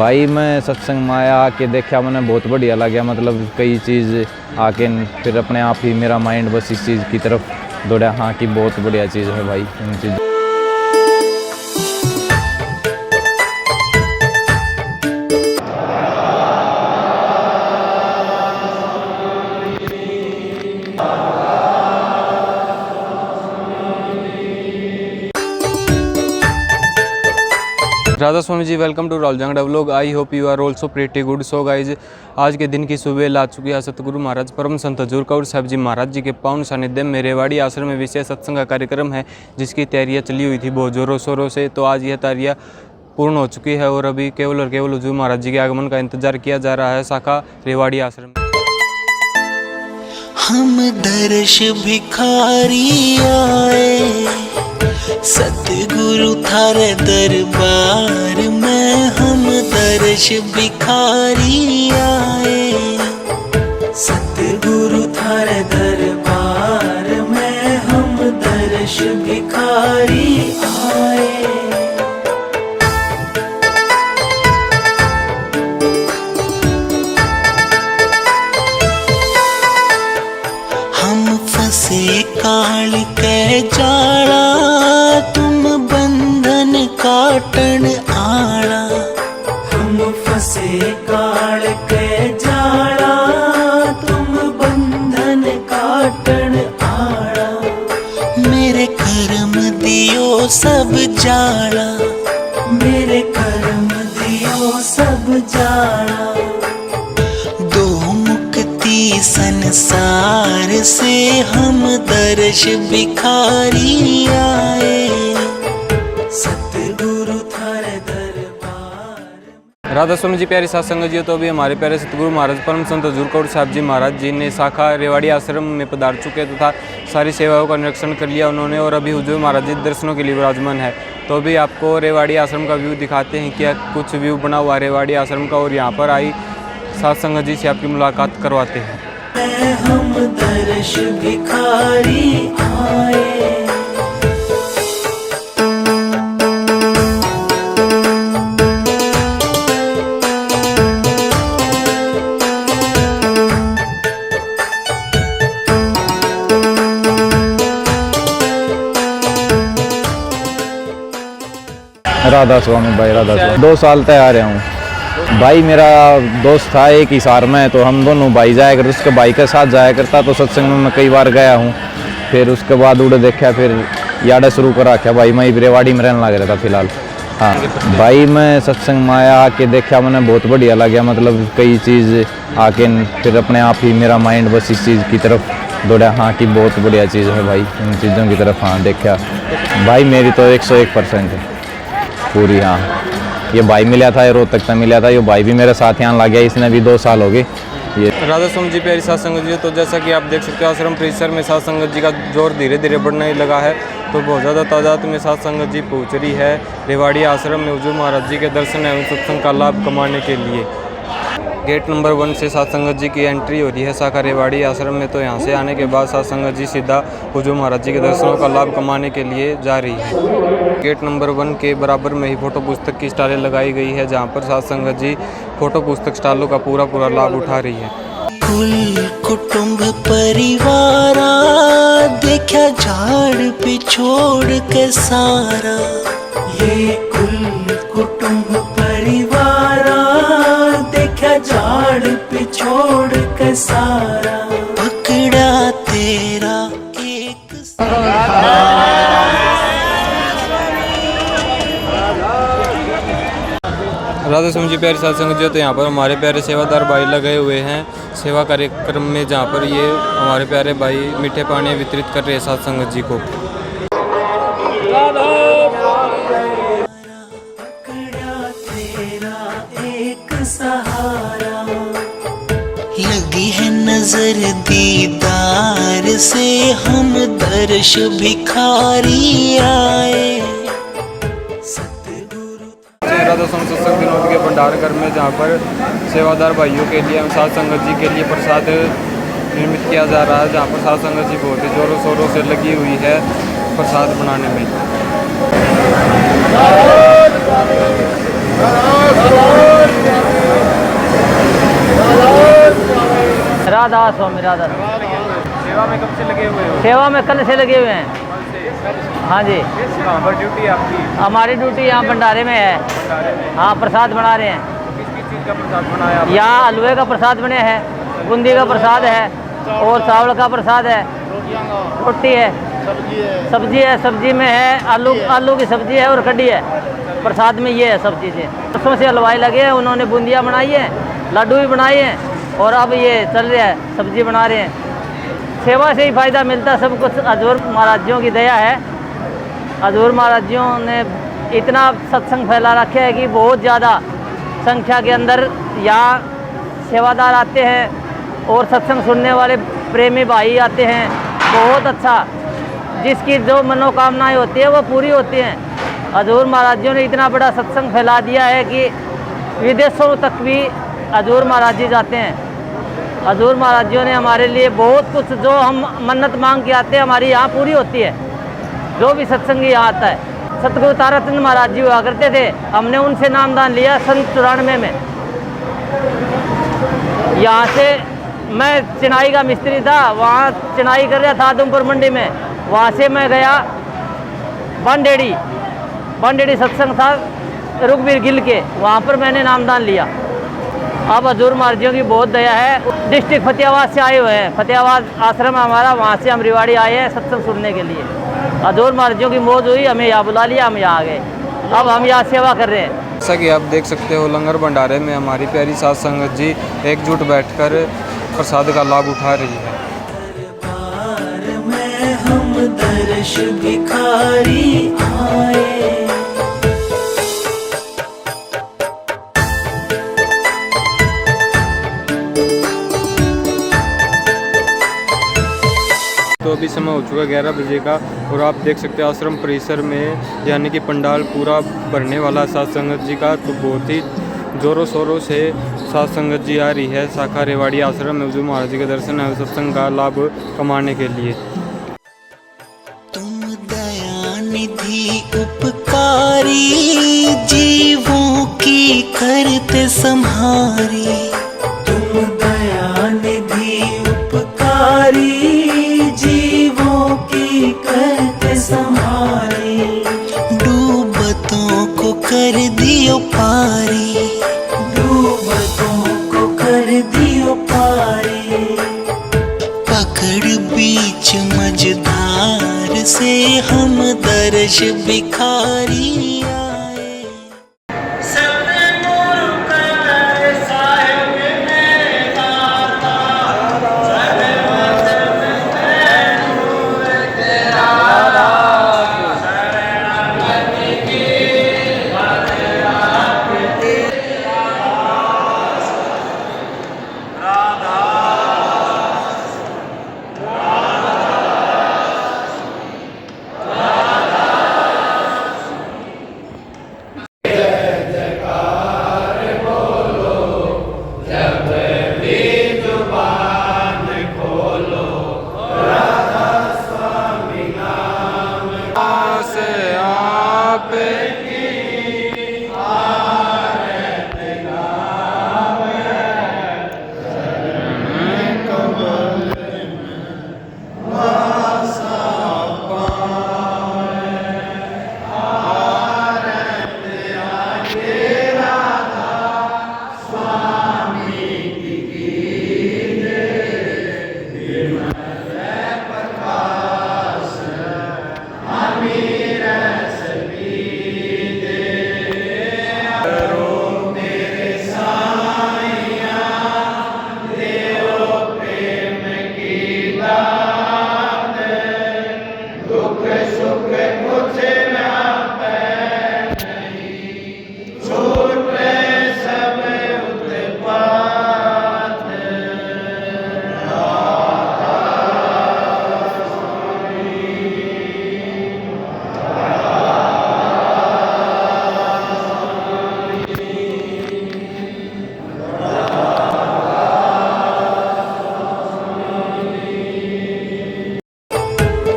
भाई मैं सत्संग में आया आके देखा, मैंने बहुत बढ़िया लगा। मतलब कई चीज़ आके फिर अपने आप ही मेरा माइंड बस इस चीज़ की तरफ दौड़ा, हाँ कि बहुत बढ़िया चीज़ है भाई इन चीज़। Radha Swami ji, welcome to Rahul Jangra vlog. I hope you are also pretty good. So guys, आज के दिन की सुबह ला चुकी है सतगुरु महाराज परम संत हजूर कौर साहब जी महाराज जी के पावन सानिध्य में रेवाड़ी आश्रम में विशेष सत्संग का कार्यक्रम है, जिसकी तैयारियां चली हुई थी बहुत जोरों शोरों से। तो आज यह तैयारियां पूर्ण हो चुकी है और अभी केवल और केवल हजूर महाराज जी के आगमन का इंतजार किया जा रहा है शाखा रेवाड़ी आश्रम में। हम दर्श भिखारी आए सतगुरु थारे दरबार में, हम दर्श भिखारी आए सतगुरु थारे दरबार में, हम दर्श भिखारी आए। हम फंसे काल के जाड़ा, तुम बंधन काटन आड़ा। हम फंसे काल के जाड़ा, तुम बंधन काटन आड़ा। मेरे कर्म दियो सब जाड़ा, मेरे कर्म दियो सब जाड़ा। दो मुक्ति संसार से, हम दर्श भिखारी आए सतगुरु थारे दरबार। राधा स्वामी जी प्यारे साथ संगत जी, तो अभी हमारे प्यारे सतगुरु महाराज परम संत हजूर कौर साहब जी महाराज जी ने शाखा रेवाड़ी आश्रम में पधार चुके तथा सारी सेवाओं का निरीक्षण कर लिया उन्होंने, और अभी हजूर महाराज जी दर्शनों के लिए विराजमान है। तो अभी आपको रेवाड़ी आश्रम का व्यू दिखाते हैं, क्या कुछ व्यू बना हुआ रेवाड़ी आश्रम का, और यहाँ पर आई साथ संगत जी से आपकी मुलाकात करवाते हैं। हम दर्श भिखारी आए। राधा स्वामी भाई, राधा स्वामी 2 साल तक आ रहा हूँ भाई। मेरा दोस्त था एक ही सार में, तो हम दोनों भाई जाया करते, उसके भाई के साथ जाया करता। तो सत्संग में मैं कई बार गया हूँ। फिर उसके बाद उड़े देखा, फिर याडा शुरू करा क्या भाई। मैं रेवाड़ी में रहने लग रहा था फिलहाल। हाँ भाई मैं सत्संग में आया आके देखा, मैंने बहुत बढ़िया लगा। मतलब कई चीज़ आके फिर अपने आप ही मेरा माइंड बस इस चीज़ की तरफ दौड़ा, हाँ कि बहुत बढ़िया चीज़ है भाई इन चीज़ों की तरफ। हाँ देखा भाई, मेरी तो 101% है पूरी। हाँ ये भाई मिला था, ये रोहतक तक मिला था, ये भाई भी मेरे साथ यहाँ लग गया, इसने भी 2 साल हो गए। ये राधा स्वामी जी प्यारी साथ संगत जी, तो जैसा कि आप देख सकते हो आश्रम परिसर में साथ संगत जी का जोर धीरे धीरे बढ़ने ही लगा है। तो बहुत ज़्यादा तादाद में साथ संगत जी पहुँच रही है रेवाड़ी आश्रम में हजूर महाराज जी के दर्शन एवं सत्संग का लाभ कमाने के लिए। गेट नंबर 1 से साथ संगत जी की एंट्री हो रही है शाखा रेवाड़ी आश्रम में। तो यहाँ से आने के बाद साथ संगत जी सीधा हजूर महाराज जी के दर्शनों का लाभ कमाने के लिए जा रही है। गेट नंबर 1 के बराबर में ही फोटो पुस्तक की स्टॉलें लगाई गई है, जहाँ पर साथ संगत जी फोटो पुस्तक स्टॉलों का पूरा लाभ उठा रही है। कुल कुटुंब परिवार देखा झाड़ पे छोड़ के सारा, ये कुल कुटुंब परिवार देखा झाड़ पे छोड़ के सारा। पकड़ा तेरा एक राधा स्वामी जी प्यारे साथ संगत जी, तो यहाँ पर हमारे प्यारे सेवादार भाई लगे हुए हैं सेवा कार्यक्रम में, जहाँ पर ये हमारे प्यारे भाई मीठे पानी वितरित कर रहे हैं साथ संगत जी को। लगी है नजर दीदार से, हम दर्श भिखारी आए सतगुरु। राधा स्वामी सत्संग विनोद के भंडार घर में, जहाँ पर सेवादार भाइयों के लिए साथ संगत जी के लिए प्रसाद निर्मित किया जा रहा है, जहाँ पर साथ संगत जी बहुत ही जोरों शोरों से लगी हुई है प्रसाद बनाने में। राधा स्वामी राधा। सेवा में कब से लगे हुए हो? सेवा में कल से लगे हुए हैं। हाँ जी। कहाँ पर ड्यूटी है आपकी? हमारी ड्यूटी यहाँ भंडारे में है। भंडारे में। हाँ, प्रसाद बना रहे हैं। किस किस चीज़ का प्रसाद बनाया आपने? यहाँ हलवे का प्रसाद बने हैं, बूंदी का प्रसाद है और चावल का प्रसाद है, रोटी है, सब्जी है। सब्जी में है आलू की सब्जी है और कढ़ी है। प्रसाद में ये है सब चीज़ें। परसों से हलवाई लगे हैं, उन्होंने बूंदियाँ बनाई हैं, लड्डू भी बनाए हैं और अब ये चल रहा है, सब्जी बना रहे हैं। सेवा से ही फायदा मिलता है सब कुछ। हजूर महाराजियों की दया है। हजूर महाराजियों ने इतना सत्संग फैला रखे है कि बहुत ज़्यादा संख्या के अंदर यहाँ सेवादार आते हैं और सत्संग सुनने वाले प्रेमी भाई आते हैं। बहुत अच्छा, जिसकी जो मनोकामनाएं होती है वो पूरी होती हैं। हजूर महाराजियों ने इतना बड़ा सत्संग फैला दिया है कि विदेशों तक भी हजूर महाराज जी जाते हैं। हजूर महाराजियों ने हमारे लिए बहुत कुछ, जो हम मन्नत मांग के आते हैं हमारी यहाँ पूरी होती है। जो भी सत्संगी यहाँ आता है। सतगुरु ताराचंद महाराज जी हुआ करते थे, हमने उनसे नामदान लिया सन 94 में। यहाँ से मैं चिनाई का मिस्त्री था, वहाँ चिनाई कर रहा था आदमपुर मंडी में। वहाँ से मैं गया बंडेड़ी सत्संग था रुकबीर गिल के, वहाँ पर मैंने नामदान लिया। अब हजूर महाराजियों की बहुत दया है। डिस्ट्रिक्ट फतेहाबाद से आए हुए हैं, फतेहाबाद आश्रम है हमारा, वहाँ से हम रिवाड़ी आए हैं सत्संग सुनने के लिए। हजूर महाराजियों की मौज हुई, हमें यहाँ बुला लिया, हम यहाँ आ गए। अब हम यहाँ सेवा कर रहे हैं। जैसा कि आप देख सकते हो, लंगर भंडारे में हमारी प्यारी साध संगत जी एकजुट बैठकर प्रसाद का लाभ उठा रही है। दरबार में हम दर्श भिखारी आए। तो अभी समय हो चुका 11 बजे का और आप देख सकते हैं आश्रम परिसर में यानी कि पंडाल पूरा भरने वाला साध संगत जी का। तो बहुत ही जोरों शोरों से साध संगत जी आ रही है शाखा रेवाड़ी आश्रम में हजूर महाराज जी के दर्शन एवं सत्संग का लाभ कमाने के लिए। तुम दया निधि उपकारी, जीवों की करते संहारी। तुम दया निधि उपकारी, जीवों की करते संहारी। डूबतों को कर दियो पारी, डूबतों को कर दियो पारी। पकड़ बीच मझधार से हम दर्श भिखारी आए।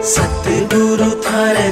सतगुरु थारे